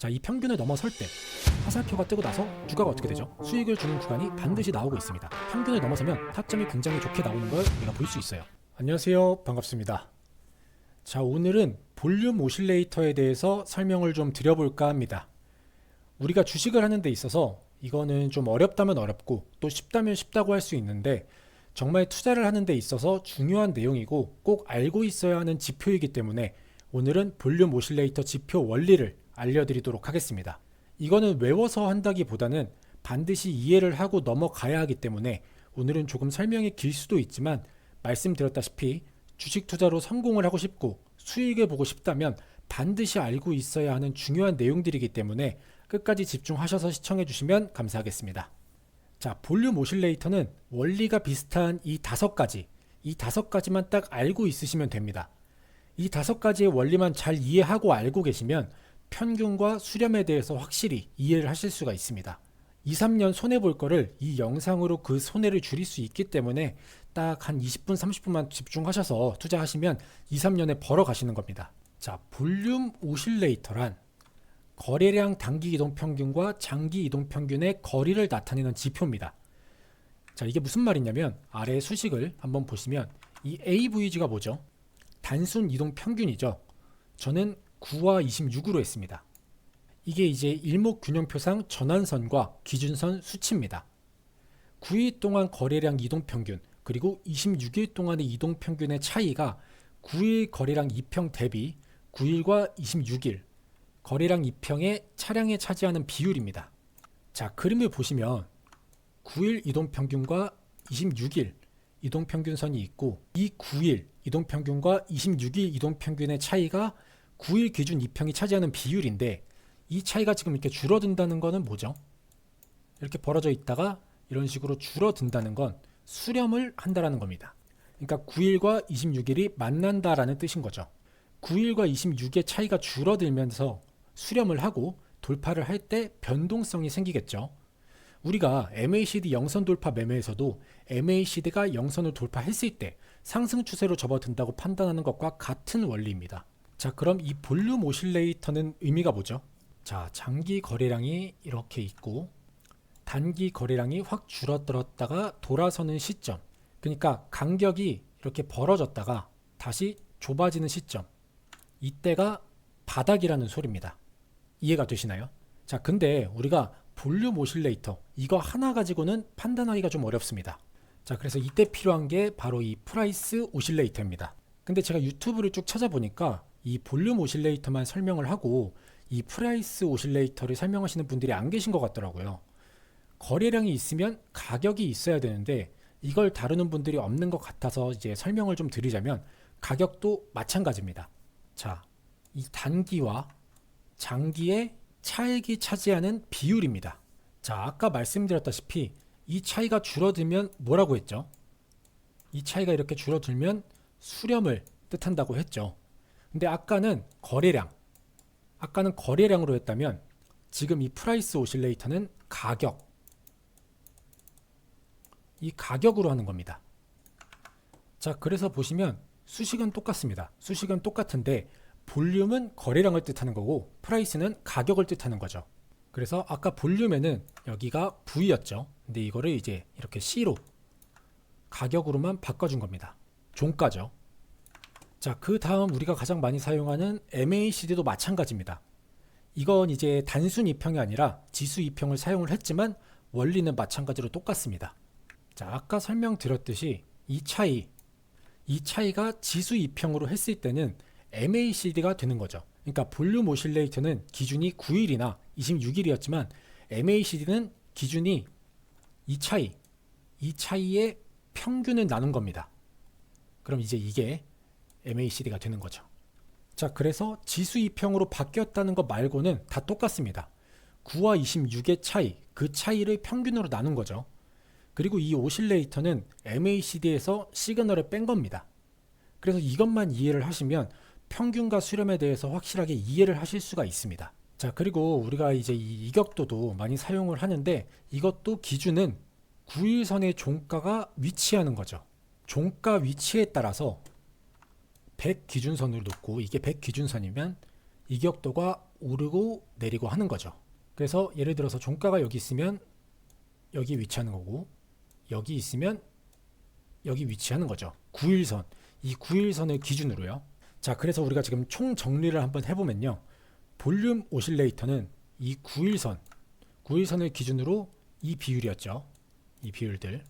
자, 이 평균을 넘어설 때 화살표가 뜨고 나서 주가가 어떻게 되죠? 수익을 주는 구간이 반드시 나오고 있습니다. 평균을 넘어서면 타점이 굉장히 좋게 나오는 걸 우리가 볼 수 있어요. 안녕하세요, 반갑습니다. 자, 오늘은 볼륨 오실레이터에 대해서 설명을 좀 드려볼까 합니다. 우리가 주식을 하는 데 있어서 이거는 좀 어렵다면 어렵고 또 쉽다면 쉽다고 할 수 있는데, 정말 투자를 하는 데 있어서 중요한 내용이고 꼭 알고 있어야 하는 지표이기 때문에 오늘은 볼륨 오실레이터 지표 원리를 알려드리도록 하겠습니다. 이거는 외워서 한다기보다는 반드시 이해를 하고 넘어가야 하기 때문에 오늘은 조금 설명이 길 수도 있지만, 말씀드렸다시피 주식 투자로 성공을 하고 싶고 수익을 보고 싶다면 반드시 알고 있어야 하는 중요한 내용들이기 때문에 끝까지 집중하셔서 시청해 주시면 감사하겠습니다. 자, 볼륨 오실레이터는 원리가 비슷한 이 다섯 가지만 딱 알고 있으시면 됩니다. 이 다섯 가지의 원리만 잘 이해하고 알고 계시면 평균과 수렴에 대해서 확실히 이해를 하실 수가 있습니다. 2, 3년 손해볼 거를 이 영상으로 그 손해를 줄일 수 있기 때문에 딱 한 20분, 30분만 집중하셔서 투자하시면 2, 3년에 벌어 가시는 겁니다. 자, 볼륨 오실레이터란 거래량 단기 이동 평균과 장기 이동 평균의 거리를 나타내는 지표입니다. 자, 이게 무슨 말이냐면 아래 수식을 한번 보시면 이 AVG가 뭐죠? 단순 이동 평균이죠. 저는 9와 26으로 했습니다. 이게 이제 일목균형표상 전환선과 기준선 수치입니다. 9일 동안 거래량 이동 평균 그리고 26일 동안의 이동 평균의 차이가 9일 거래량 2평 대비 9일과 26일 거래량 2평의 차량에 차지하는 비율입니다. 자, 그림을 보시면 9일 이동평균과 26일 이동평균선이 있고, 이 9일 이동평균과 26일 이동평균의 차이가 9일 기준 2평이 차지하는 비율인데, 이 차이가 지금 이렇게 줄어든다는 것은 뭐죠? 이렇게 벌어져 있다가 이런 식으로 줄어든다는 건 수렴을 한다라는 겁니다. 그러니까 9일과 26일이 만난다라는 뜻인 거죠. 9일과 26의 차이가 줄어들면서 수렴을 하고 돌파를 할 때 변동성이 생기겠죠. 우리가 MACD 영선 돌파 매매에서도 MACD가 영선을 돌파했을 때 상승 추세로 접어든다고 판단하는 것과 같은 원리입니다. 자, 그럼 이 볼륨 오실레이터는 의미가 뭐죠? 자, 장기 거래량이 이렇게 있고 단기 거래량이 확 줄어들었다가 돌아서는 시점, 그러니까 간격이 이렇게 벌어졌다가 다시 좁아지는 시점, 이때가 바닥이라는 소리입니다. 이해가 되시나요? 자, 근데 우리가 볼륨 오실레이터 이거 하나 가지고는 판단하기가 좀 어렵습니다. 자, 그래서 이때 필요한 게 바로 이 프라이스 오실레이터입니다. 근데 제가 유튜브를 쭉 찾아보니까 이 볼륨 오실레이터만 설명을 하고 이 프라이스 오실레이터를 설명하시는 분들이 안 계신 것 같더라고요. 거래량이 있으면 가격이 있어야 되는데 이걸 다루는 분들이 없는 것 같아서 이제 설명을 좀 드리자면, 가격도 마찬가지입니다. 자, 이 단기와 장기의 차익이 차지하는 비율입니다. 자, 아까 말씀드렸다시피 이 차이가 줄어들면 뭐라고 했죠? 이 차이가 이렇게 줄어들면 수렴을 뜻한다고 했죠. 근데 아까는 거래량으로 했다면 지금 이 프라이스 오실레이터는 이 가격으로 하는 겁니다. 자, 그래서 보시면 수식은 똑같습니다. 수식은 똑같은데 볼륨은 거래량을 뜻하는 거고 프라이스는 가격을 뜻하는 거죠. 그래서 아까 볼륨에는 여기가 V였죠. 근데 이거를 이제 이렇게 C로 가격으로만 바꿔준 겁니다. 종가죠. 자, 그 다음 우리가 가장 많이 사용하는 MACD도 마찬가지입니다. 이건 이제 단순 이평이 아니라 지수 이평을 사용을 했지만 원리는 마찬가지로 똑같습니다. 자, 아까 설명드렸듯이 이 차이가 지수 이평으로 했을 때는 MACD가 되는 거죠. 그러니까 볼륨 오실레이터는 기준이 9일이나 26일이었지만 MACD는 기준이 이 차이의 평균을 나눈 겁니다. 그럼 이제 이게 MACD가 되는 거죠. 자, 그래서 지수 이평으로 바뀌었다는 것 말고는 다 똑같습니다. 9와 26의 차이, 그 차이를 평균으로 나눈 거죠. 그리고 이 오실레이터는 MACD에서 시그널을 뺀 겁니다. 그래서 이것만 이해를 하시면 평균과 수렴에 대해서 확실하게 이해를 하실 수가 있습니다. 자, 그리고 우리가 이제 이 이격도도 많이 사용을 하는데 이것도 기준은 9일선의 종가가 위치하는 거죠. 종가 위치에 따라서 100 기준선으로 놓고, 이게 100 기준선이면 이격도가 오르고 내리고 하는 거죠. 그래서 예를 들어서 종가가 여기 있으면 여기 위치하는 거고, 여기 있으면 여기 위치하는 거죠. 9일선, 이 9일선을 기준으로요. 자, 그래서 우리가 지금 총 정리를 한번 해보면요, 볼륨 오실레이터는 이 9일선을 기준으로 이 비율이었죠. 이 비율들,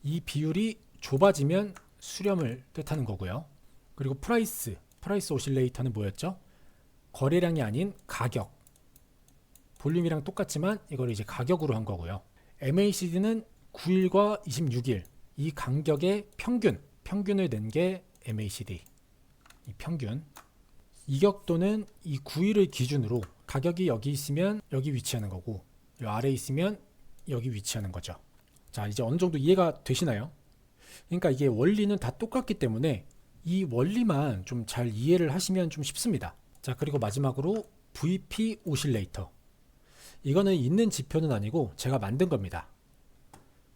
이 비율이 좁아지면 수렴을 뜻하는 거고요. 그리고 프라이스 오실레이터는 뭐였죠? 거래량이 아닌 가격, 볼륨이랑 똑같지만 이걸 이제 가격으로 한 거고요. MACD는 9일과 26일 이 간격의 평균을 낸 게 MACD, 이 평균. 이격도는 이 9일을 기준으로 가격이 여기 있으면 여기 위치하는 거고, 이 아래 있으면 여기 위치하는 거죠. 자, 이제 어느 정도 이해가 되시나요? 그러니까 이게 원리는 다 똑같기 때문에 이 원리만 좀 잘 이해를 하시면 좀 쉽습니다. 자, 그리고 마지막으로 VP 오실레이터. 이거는 있는 지표는 아니고 제가 만든 겁니다.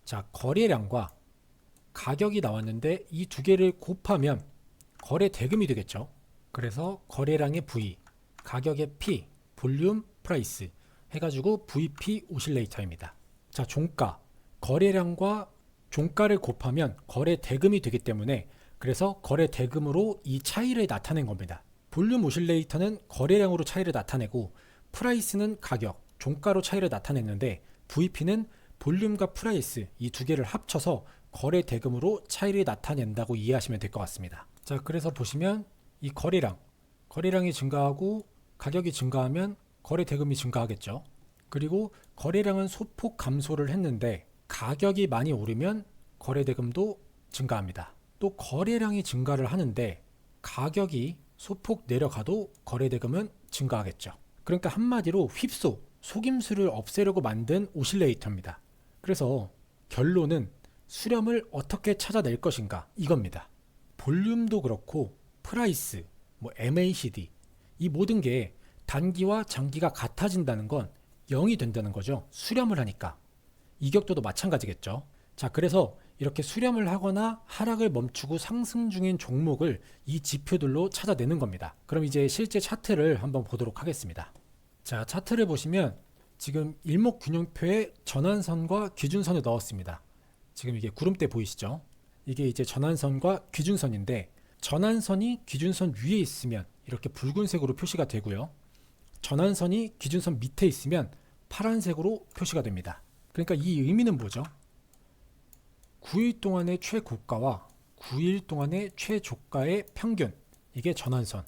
자, 거래량과 가격이 나왔는데 이 두 개를 곱하면 거래 대금이 되겠죠. 그래서 거래량의 V, 가격의 P, 볼륨, 프라이스 해가지고 VP 오실레이터입니다. 자, 종가, 거래량과 종가를 곱하면 거래 대금이 되기 때문에 그래서 거래 대금으로 이 차이를 나타낸 겁니다. 볼륨 오실레이터는 거래량으로 차이를 나타내고 프라이스는 가격, 종가로 차이를 나타냈는데 VP는 볼륨과 프라이스 이 두 개를 합쳐서 거래 대금으로 차이를 나타낸다고 이해하시면 될 것 같습니다. 자, 그래서 보시면 이 거래량이 증가하고 가격이 증가하면 거래 대금이 증가하겠죠. 그리고 거래량은 소폭 감소를 했는데 가격이 많이 오르면 거래 대금도 증가합니다. 또 거래량이 증가를 하는데 가격이 소폭 내려가도 거래 대금은 증가하겠죠. 그러니까 한마디로 휩소, 속임수를 없애려고 만든 오실레이터입니다. 그래서 결론은 수렴을 어떻게 찾아낼 것인가 이겁니다. 볼륨도 그렇고 프라이스, MACD 이 모든 게 단기와 장기가 같아진다는 건 0이 된다는 거죠. 수렴을 하니까. 이격도도 마찬가지겠죠. 자, 그래서 이렇게 수렴을 하거나 하락을 멈추고 상승 중인 종목을 이 지표들로 찾아내는 겁니다. 그럼 이제 실제 차트를 한번 보도록 하겠습니다. 자, 차트를 보시면 지금 일목균형표에 전환선과 기준선을 넣었습니다. 지금 이게 구름대 보이시죠? 이게 이제 전환선과 기준선인데 전환선이 기준선 위에 있으면 이렇게 붉은색으로 표시가 되고요. 전환선이 기준선 밑에 있으면 파란색으로 표시가 됩니다. 그러니까 이 의미는 뭐죠? 9일 동안의 최고가와 9일 동안의 최저가의 평균, 이게 전환선.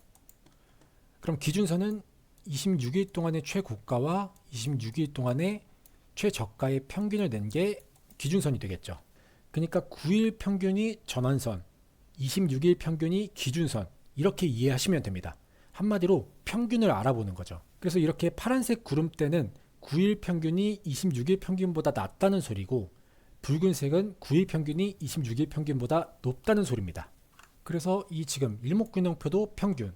그럼 기준선은 26일 동안의 최고가와 26일 동안의 최저가의 평균을 낸 게 기준선이 되겠죠. 그러니까 9일 평균이 전환선, 26일 평균이 기준선, 이렇게 이해하시면 됩니다. 한마디로 평균을 알아보는 거죠. 그래서 이렇게 파란색 구름대는 9일 평균이 26일 평균보다 낮다는 소리고 붉은색은 9일 평균이 26일 평균보다 높다는 소리입니다. 그래서 이 지금 일목균형표도 평균,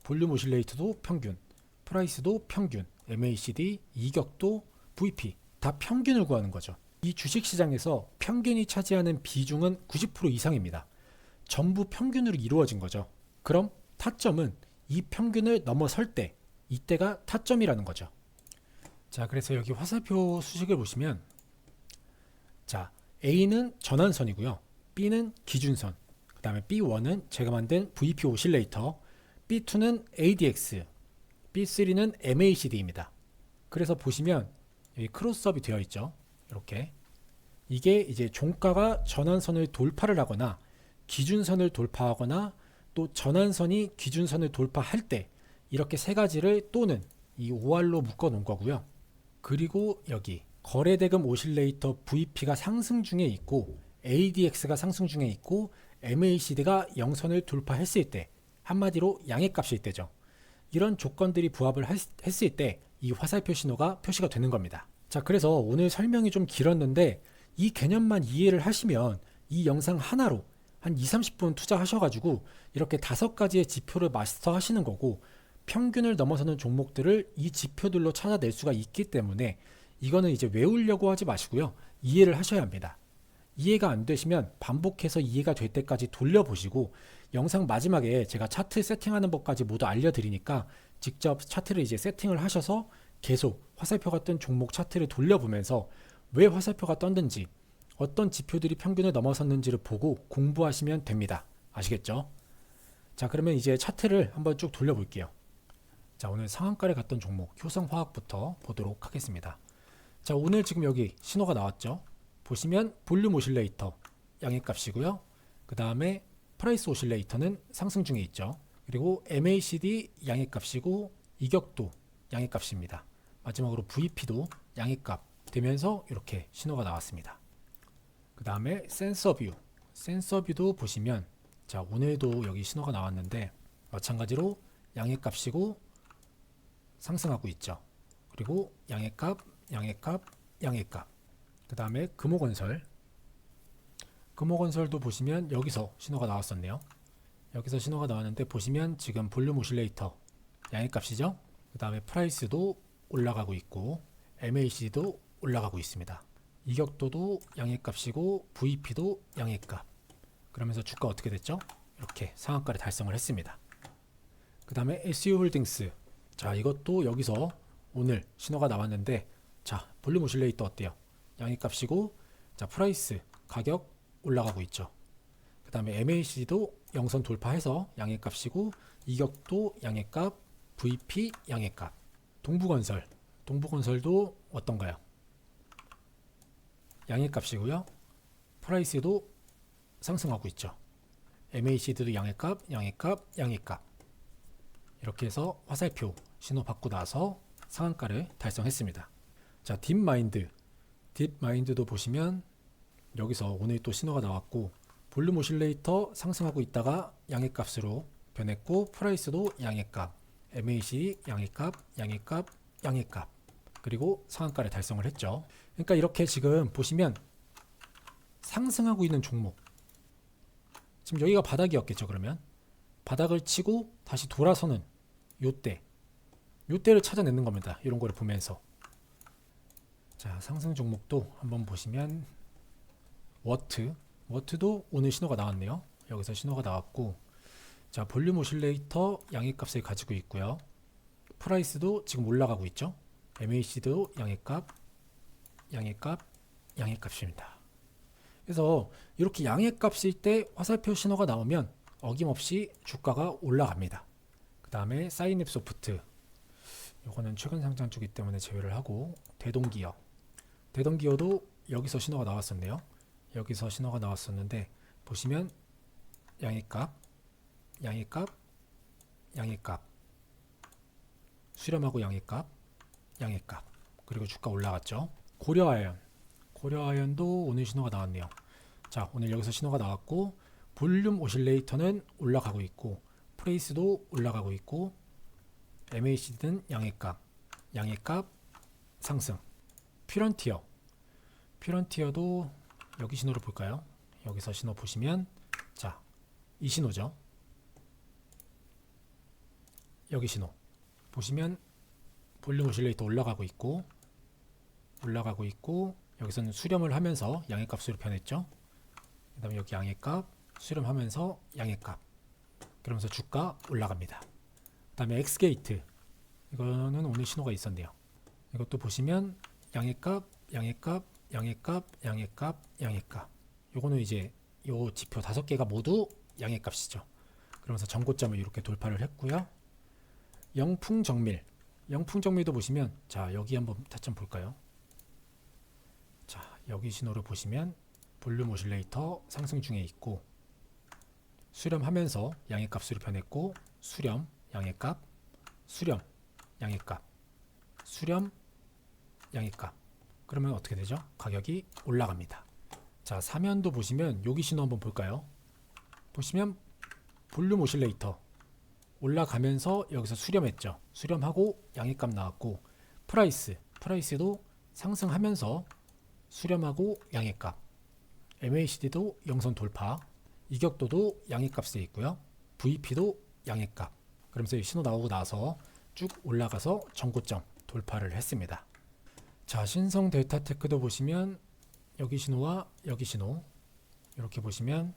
볼륨 오실레이터도 평균, 프라이스도 평균, MACD, 이격도, VP 다 평균을 구하는 거죠. 이 주식시장에서 평균이 차지하는 비중은 90% 이상입니다. 전부 평균으로 이루어진 거죠. 그럼 타점은 이 평균을 넘어설 때, 이때가 타점이라는 거죠. 자, 그래서 여기 화살표 수식을 보시면 자, A는 전환선이고요. B는 기준선, 그 다음에 B1은 제가 만든 VP 오실레이터, B2는 ADX, B3는 MACD입니다. 그래서 보시면 여기 크로스업이 되어 있죠. 이렇게. 이게 이제 종가가 전환선을 돌파를 하거나 기준선을 돌파하거나 또 전환선이 기준선을 돌파할 때 이렇게 세 가지를 또는 이 OR로 묶어 놓은 거고요. 그리고 여기 거래대금 오실레이터 VP가 상승 중에 있고 ADX가 상승 중에 있고 MACD가 영선을 돌파했을 때, 한마디로 양해값일 때죠. 이런 조건들이 부합을 했을 때 이 화살표 신호가 표시가 되는 겁니다. 자, 그래서 오늘 설명이 좀 길었는데 이 개념만 이해를 하시면 이 영상 하나로 한 20-30분 투자하셔가지고 이렇게 5가지의 지표를 마스터 하시는 거고, 평균을 넘어서는 종목들을 이 지표들로 찾아낼 수가 있기 때문에 이거는 이제 외우려고 하지 마시고요. 이해를 하셔야 합니다. 이해가 안 되시면 반복해서 이해가 될 때까지 돌려보시고 영상 마지막에 제가 차트 세팅하는 법까지 모두 알려드리니까 직접 차트를 이제 세팅을 하셔서 계속 화살표가 뜬 종목 차트를 돌려보면서 왜 화살표가 떴는지, 어떤 지표들이 평균을 넘어섰는지를 보고 공부하시면 됩니다. 아시겠죠? 자, 그러면 이제 차트를 한번 쭉 돌려볼게요. 자, 오늘 상한가를 갔던 종목 효성화학부터 보도록 하겠습니다. 자, 오늘 지금 여기 신호가 나왔죠. 보시면 볼륨 오실레이터 양해값이고요. 그 다음에 프라이스 오실레이터는 상승 중에 있죠. 그리고 MACD 양해값이고 이격도 양해값입니다. 마지막으로 VP도 양해값 되면서 이렇게 신호가 나왔습니다. 그 다음에 센서뷰도 보시면, 자, 오늘도 여기 신호가 나왔는데 마찬가지로 양해값이고 상승하고 있죠. 그리고 양해값. 그 다음에 금호건설도 보시면 여기서 신호가 나왔었네요. 여기서 신호가 나왔는데 보시면 지금 볼륨 오실레이터 양해값이죠. 그 다음에 프라이스도 올라가고 있고 MACD도 올라가고 있습니다. 이격도도 양해값이고 VP도 양해값. 그러면서 주가 어떻게 됐죠? 이렇게 상한가를 달성을 했습니다. 그 다음에 SU홀딩스. 자, 이것도 여기서 오늘 신호가 나왔는데, 자, 볼륨 오실레이터 어때요? 양해값이고, 자, 프라이스 가격 올라가고 있죠. 그 다음에 MACD도 영선 돌파해서 양해값이고, 이격도 양해값, VP 양해값. 동부건설도 어떤가요? 양해값이고요. 프라이스도 상승하고 있죠. MACD도 양해값. 이렇게 해서 화살표 신호 받고 나서 상한가를 달성했습니다. 자, 딥마인드도 보시면 여기서 오늘 또 신호가 나왔고, 볼륨 오실레이터 상승하고 있다가 양해값으로 변했고, 프라이스도 양해값, MACD 양해값, 그리고 상한가를 달성을 했죠. 그러니까 이렇게 지금 보시면 상승하고 있는 종목, 지금 여기가 바닥이었겠죠. 그러면 바닥을 치고 다시 돌아서는 요때를 찾아내는 겁니다. 이런 거를 보면서. 자, 상승 종목도 한번 보시면 워트도 오늘 신호가 나왔네요. 여기서 신호가 나왔고, 자, 볼륨 오실레이터 양해값을 가지고 있고요. 프라이스도 지금 올라가고 있죠. MACD도 양해값입니다. 그래서 이렇게 양해값일 때 화살표 신호가 나오면 어김없이 주가가 올라갑니다. 그 다음에 사이냅소프트, 이거는 최근 상장 주기 때문에 제외를 하고, 대동기어도 여기서 신호가 나왔었네요. 여기서 신호가 나왔었는데 보시면 양해값, 수렴하고 양해값, 그리고 주가 올라갔죠. 고려아연도 오늘 신호가 나왔네요. 자, 오늘 여기서 신호가 나왔고, 볼륨 오실레이터는 올라가고 있고, 프레이스도 올라가고 있고, MACD는 양해값 상승. 퓨런티어도 여기 신호를 볼까요? 여기서 신호 보시면, 자, 이 신호죠. 여기 신호 보시면 볼륨 오실레이터 올라가고 있고, 여기서는 수렴을 하면서 양해값으로 변했죠. 그 다음에 여기 양해값, 수렴하면서 양해값. 그러면서 주가 올라갑니다. 그 다음에 엑스게이트, 이거는 오늘 신호가 있었네요. 이것도 보시면 양해값. 요거는 이제 요 지표 5개가 모두 양해값이죠. 그러면서 전고점을 이렇게 돌파를 했고요. 영풍정밀도 보시면, 자, 여기 한번 타점 볼까요? 자, 여기 신호를 보시면 볼륨 오실레이터 상승 중에 있고, 수렴하면서 양해값으로 변했고, 수렴 양해값, 그러면 어떻게 되죠? 가격이 올라갑니다. 자, 사면도 보시면 여기 신호 한번 볼까요? 보시면 볼륨 오실레이터 올라가면서 여기서 수렴했죠. 수렴하고 양해값 나왔고, 프라이스도 상승하면서 수렴하고 양해값, MACD도 영선 돌파, 이격도도 양해값에 있고요. VP도 양해값. 그러면서 이 신호 나오고 나서 쭉 올라가서 전고점 돌파를 했습니다. 자, 신성 델타테크도 보시면 여기 신호와 여기 신호, 이렇게 보시면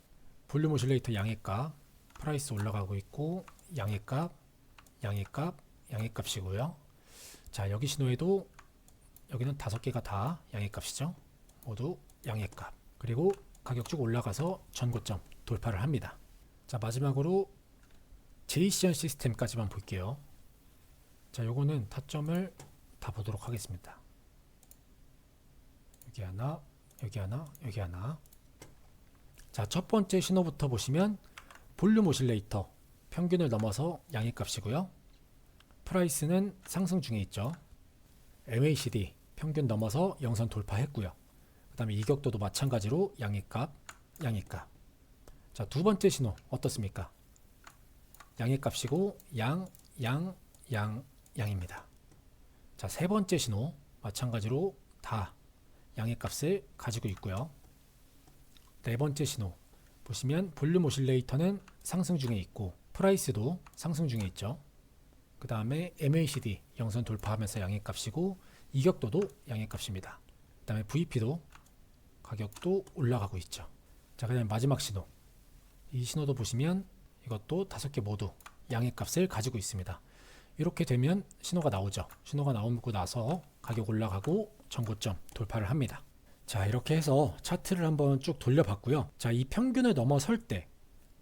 볼륨 오실레이터 양해값, 프라이스 올라가고 있고, 양해값, 양해값이고요. 자, 여기 신호에도 여기는 5개가 다 양해값이죠. 모두 양해값. 그리고 가격 쭉 올라가서 전고점 돌파를 합니다. 자, 마지막으로 제이시언 시스템까지만 볼게요. 자, 요거는 타점을 다 보도록 하겠습니다. 여기 하나, 여기 하나, 여기 하나. 자, 첫 번째 신호부터 보시면 볼륨 오실레이터 평균을 넘어서 양해값이고요. 프라이스는 상승 중에 있죠. MACD 평균 넘어서 영선 돌파했고요. 그 다음에 이격도도 마찬가지로 양해값, 양해값. 자, 두 번째 신호 어떻습니까? 양해값이고 양입니다. 자, 세 번째 신호 마찬가지로 다 양해값을 가지고 있고요. 네 번째 신호 보시면 볼륨 오실레이터는 상승 중에 있고 프라이스도 상승 중에 있죠. 그 다음에 MACD 영선 돌파하면서 양해값이고 이격도도 양해값입니다. 그 다음에 VP도 가격도 올라가고 있죠. 자, 그 다음에 마지막 신호, 이 신호도 보시면 이것도 5개 모두 양해값을 가지고 있습니다. 이렇게 되면 신호가 나오죠. 신호가 나오고 나서 가격 올라가고 전고점 돌파를 합니다. 자, 이렇게 해서 차트를 한번 쭉 돌려봤고요. 자, 이 평균을 넘어설 때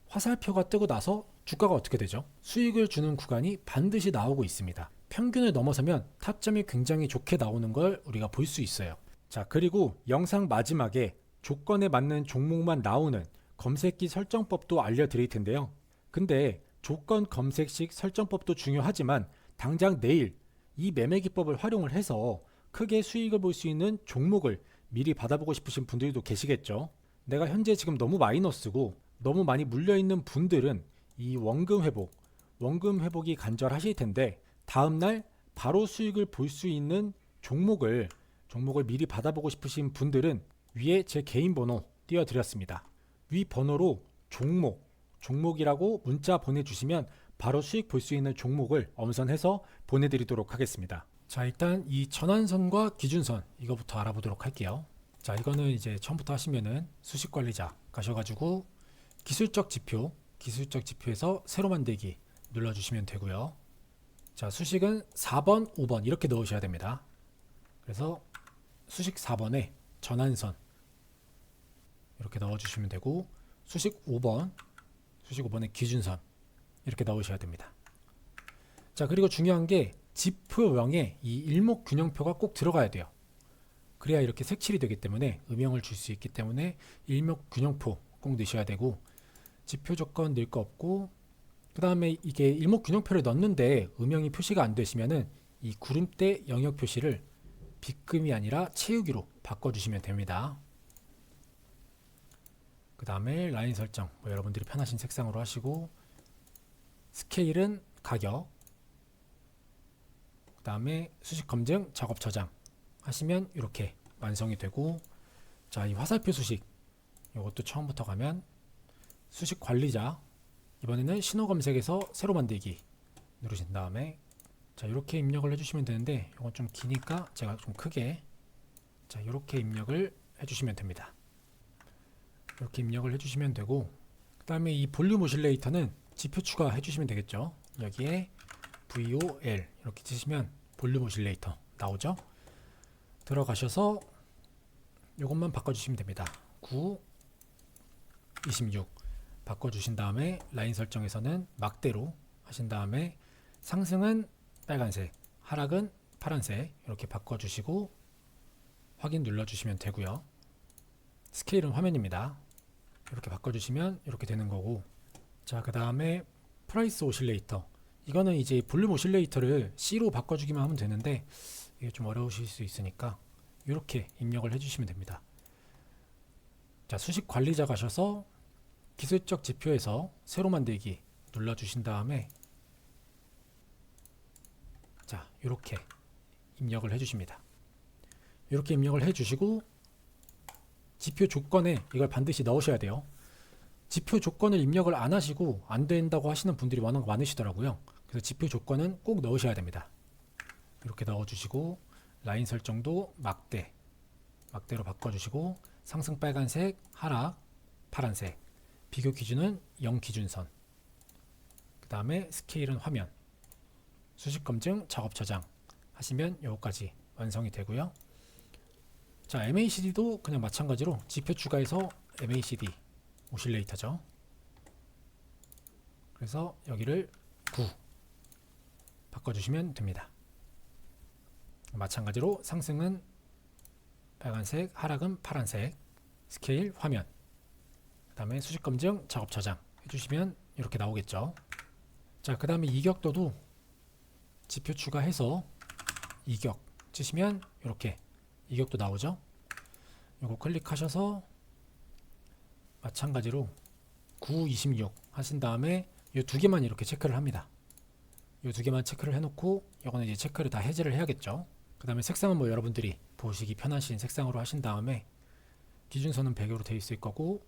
화살표가 뜨고 나서 주가가 어떻게 되죠? 수익을 주는 구간이 반드시 나오고 있습니다. 평균을 넘어서면 타점이 굉장히 좋게 나오는 걸 우리가 볼 수 있어요. 자, 그리고 영상 마지막에 조건에 맞는 종목만 나오는 검색기 설정법도 알려드릴 텐데요. 근데 조건 검색식 설정법도 중요하지만 당장 내일 이 매매 기법을 활용을 해서 크게 수익을 볼 수 있는 종목을 미리 받아보고 싶으신 분들도 계시겠죠. 내가 현재 지금 너무 마이너스고 너무 많이 물려있는 분들은 이 원금 회복이 간절하실 텐데 다음날 바로 수익을 볼 수 있는 종목을 미리 받아보고 싶으신 분들은 위에 제 개인 번호 띄워드렸습니다. 위 번호로 종목이라고 문자 보내주시면 바로 수익 볼 수 있는 종목을 엄선해서 보내드리도록 하겠습니다. 자, 일단 이 전환선과 기준선 이거부터 알아보도록 할게요. 자, 이거는 이제 처음부터 하시면은 수식관리자 가셔가지고 기술적 지표에서 새로 만들기 눌러주시면 되고요. 자, 수식은 4번, 5번 이렇게 넣으셔야 됩니다. 그래서 수식 4번에 전환선 이렇게 넣어주시면 되고 수식 5번에 기준선 이렇게 넣으셔야 됩니다. 자, 그리고 중요한 게 지표명에 이 일목균형표가 꼭 들어가야 돼요. 그래야 이렇게 색칠이 되기 때문에 음영을 줄 수 있기 때문에 일목균형표 꼭 넣으셔야 되고 지표 조건 넣을 거 없고 그 다음에 이게 일목균형표를 넣는데 음영이 표시가 안 되시면은 이 구름대 영역 표시를 빗금이 아니라 채우기로 바꿔주시면 됩니다. 그 다음에 라인 설정 여러분들이 편하신 색상으로 하시고 스케일은 가격 그 다음에 수식 검증 작업 저장 하시면 이렇게 완성이 되고 자, 이 화살표 수식 이것도 처음부터 가면 수식 관리자 이번에는 신호 검색에서 새로 만들기 누르신 다음에 자, 이렇게 입력을 해주시면 되는데 이건 좀 기니까 제가 좀 크게 자, 이렇게 입력을 해주시면 됩니다. 이렇게 입력을 해주시면 되고 그 다음에 이 볼륨 오실레이터는 지표 추가 해주시면 되겠죠. 여기에 VOL 이렇게 치시면 볼륨 오실레이터 나오죠. 들어가셔서 이것만 바꿔주시면 됩니다. 9, 26 바꿔주신 다음에 라인 설정에서는 막대로 하신 다음에 상승은 빨간색, 하락은 파란색 이렇게 바꿔주시고 확인 눌러주시면 되고요. 스케일은 화면입니다. 이렇게 바꿔주시면 이렇게 되는 거고 자, 그 다음에 프라이스 오실레이터 이거는 이제 볼륨 오실레이터를 C로 바꿔주기만 하면 되는데 이게 좀 어려우실 수 있으니까 이렇게 입력을 해주시면 됩니다. 자, 수식 관리자 가셔서 기술적 지표에서 새로 만들기 눌러주신 다음에 자, 이렇게 입력을 해주십니다. 이렇게 입력을 해주시고 지표 조건에 이걸 반드시 넣으셔야 돼요. 지표 조건을 입력을 안 하시고 안 된다고 하시는 분들이 워낙 많으시더라고요. 그래서 지표 조건은 꼭 넣으셔야 됩니다. 이렇게 넣어주시고 라인 설정도 막대로 바꿔주시고 상승 빨간색, 하락 파란색, 비교 기준은 0 기준선, 그 다음에 스케일은 화면 수식 검증, 작업 저장 하시면 요거까지 완성이 되고요. 자, MACD도 그냥 마찬가지로 지표 추가해서 MACD 오실레이터죠. 그래서 여기를 9 바꿔주시면 됩니다. 마찬가지로 상승은 빨간색, 하락은 파란색, 스케일, 화면, 그 다음에 수직 검증, 작업 저장 해주시면 이렇게 나오겠죠. 자, 그 다음에 이격도도 지표 추가해서 이격 치시면 이렇게 이격도 나오죠. 요거 클릭하셔서 마찬가지로 9, 26 하신 다음에 이 두 개만 이렇게 체크를 합니다. 이 두 개만 체크를 해놓고 요거는 이제 체크를 다 해제를 해야겠죠. 그 다음에 색상은 뭐 여러분들이 보시기 편하신 색상으로 하신 다음에 기준선은 배경으로 되어 있을 거고,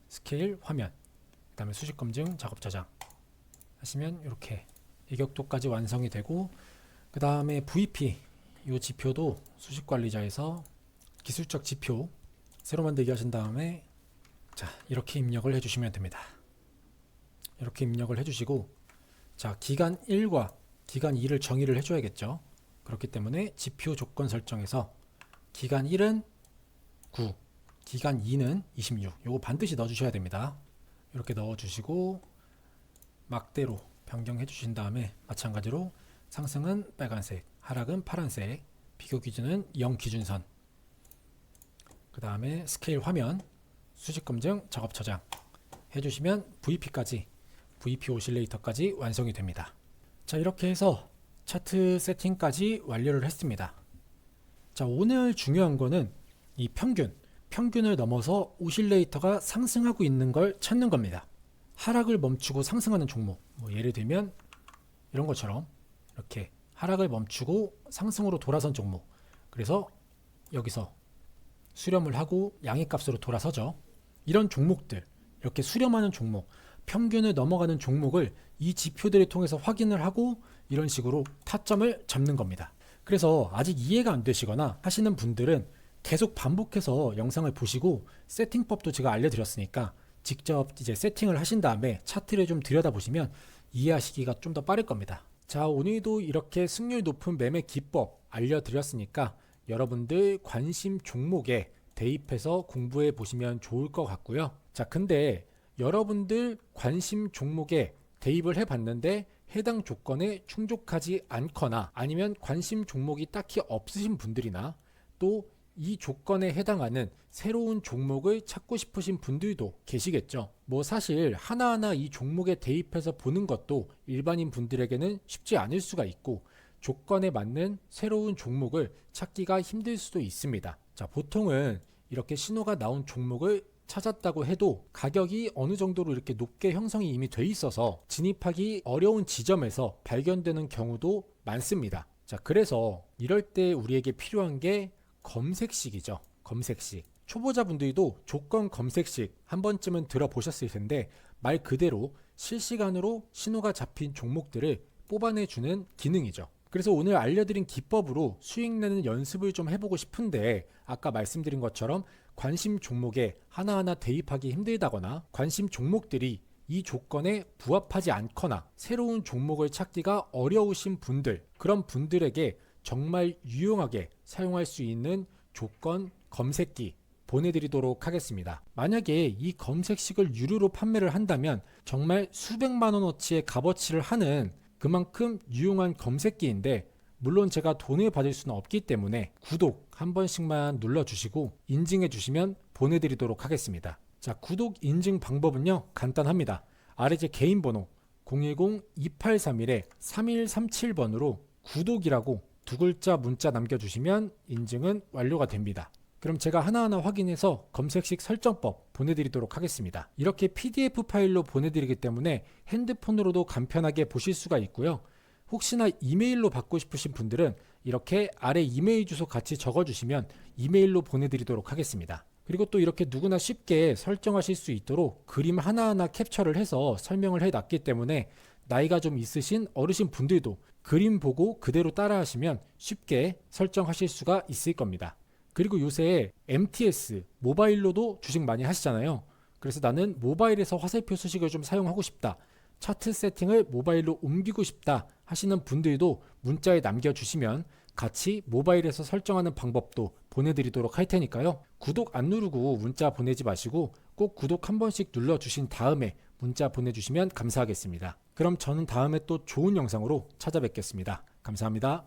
스케일, 화면, 그 다음에 수직 검증, 작업 저장 하시면 이렇게 이격도까지 완성이 되고, 그 다음에 VP 이 지표도 수식관리자에서 기술적 지표 새로 만들기 하신 다음에 자, 이렇게 입력을 해주시면 됩니다. 이렇게 입력을 해주시고, 자, 기간 1과 기간 2를 정의를 해줘야겠죠. 그렇기 때문에 지표 조건 설정에서 기간 1은 9, 기간 2는 26, 요거 반드시 넣어주셔야 됩니다. 이렇게 넣어주시고 막대로 변경해 주신 다음에 마찬가지로 상승은 빨간색, 하락은 파란색, 비교 기준은 0 기준선, 그 다음에 스케일 화면, 수직 검증, 작업 저장 해주시면 VP까지, VP 오실레이터까지 완성이 됩니다. 자, 이렇게 해서 차트 세팅까지 완료를 했습니다. 자, 오늘 중요한 거는 이 평균을 넘어서 오실레이터가 상승하고 있는 걸 찾는 겁니다. 하락을 멈추고 상승하는 종목, 뭐 예를 들면 이런 것처럼 이렇게 하락을 멈추고 상승으로 돌아선 종목, 그래서 여기서 수렴을 하고 양해값으로 돌아서죠. 이런 종목들, 이렇게 수렴하는 종목, 평균을 넘어가는 종목을 이 지표들을 통해서 확인을 하고 이런 식으로 타점을 잡는 겁니다. 그래서 아직 이해가 안 되시거나 하시는 분들은 계속 반복해서 영상을 보시고 세팅법도 제가 알려드렸으니까 직접 이제 세팅을 하신 다음에 차트를 좀 들여다보시면 이해하시기가 좀 더 빠를 겁니다. 자, 오늘도 이렇게 승률 높은 매매 기법 알려드렸으니까 여러분들 관심 종목에 대입해서 공부해 보시면 좋을 것 같고요. 자, 근데 여러분들 관심 종목에 대입을 해봤는데 해당 조건에 충족하지 않거나 아니면 관심 종목이 딱히 없으신 분들이나 또 이 조건에 해당하는 새로운 종목을 찾고 싶으신 분들도 계시겠죠. 뭐 사실 하나하나 이 종목에 대입해서 보는 것도 일반인 분들에게는 쉽지 않을 수가 있고 조건에 맞는 새로운 종목을 찾기가 힘들 수도 있습니다. 자, 보통은 이렇게 신호가 나온 종목을 찾았다고 해도 가격이 어느 정도로 이렇게 높게 형성이 이미 돼 있어서 진입하기 어려운 지점에서 발견되는 경우도 많습니다. 자, 그래서 이럴 때 우리에게 필요한 게 검색식이죠. 검색식. 초보자분들도 조건 검색식 한 번쯤은 들어보셨을 텐데 말 그대로 실시간으로 신호가 잡힌 종목들을 뽑아내주는 기능이죠. 그래서 오늘 알려드린 기법으로 수익 내는 연습을 좀 해보고 싶은데 아까 말씀드린 것처럼 관심 종목에 하나하나 대입하기 힘들다거나 관심 종목들이 이 조건에 부합하지 않거나 새로운 종목을 찾기가 어려우신 분들, 그런 분들에게 정말 유용하게 사용할 수 있는 조건 검색기 보내드리도록 하겠습니다. 만약에 이 검색식을 유료로 판매를 한다면 정말 수백만 원어치의 값어치를 하는 그만큼 유용한 검색기인데 물론 제가 돈을 받을 수는 없기 때문에 구독 한 번씩만 눌러주시고 인증해 주시면 보내드리도록 하겠습니다. 자, 구독 인증 방법은요 간단합니다. 아래 제 개인 번호 010-2831-3137번으로 구독이라고 두 글자 문자 남겨주시면 인증은 완료가 됩니다. 그럼 제가 하나하나 확인해서 검색식 설정법 보내드리도록 하겠습니다. 이렇게 PDF 파일로 보내드리기 때문에 핸드폰으로도 간편하게 보실 수가 있고요. 혹시나 이메일로 받고 싶으신 분들은 이렇게 아래 이메일 주소 같이 적어주시면 이메일로 보내드리도록 하겠습니다. 그리고 또 이렇게 누구나 쉽게 설정하실 수 있도록 그림 하나하나 캡처를 해서 설명을 해놨기 때문에 나이가 좀 있으신 어르신 분들도 그림 보고 그대로 따라 하시면 쉽게 설정하실 수가 있을 겁니다. 그리고 요새 MTS 모바일로도 주식 많이 하시잖아요. 그래서 나는 모바일에서 화살표 수식을 좀 사용하고 싶다, 차트 세팅을 모바일로 옮기고 싶다 하시는 분들도 문자에 남겨주시면 같이 모바일에서 설정하는 방법도 보내드리도록 할 테니까요. 구독 안 누르고 문자 보내지 마시고 꼭 구독 한 번씩 눌러주신 다음에 문자 보내주시면 감사하겠습니다. 그럼 저는 다음에 또 좋은 영상으로 찾아뵙겠습니다. 감사합니다.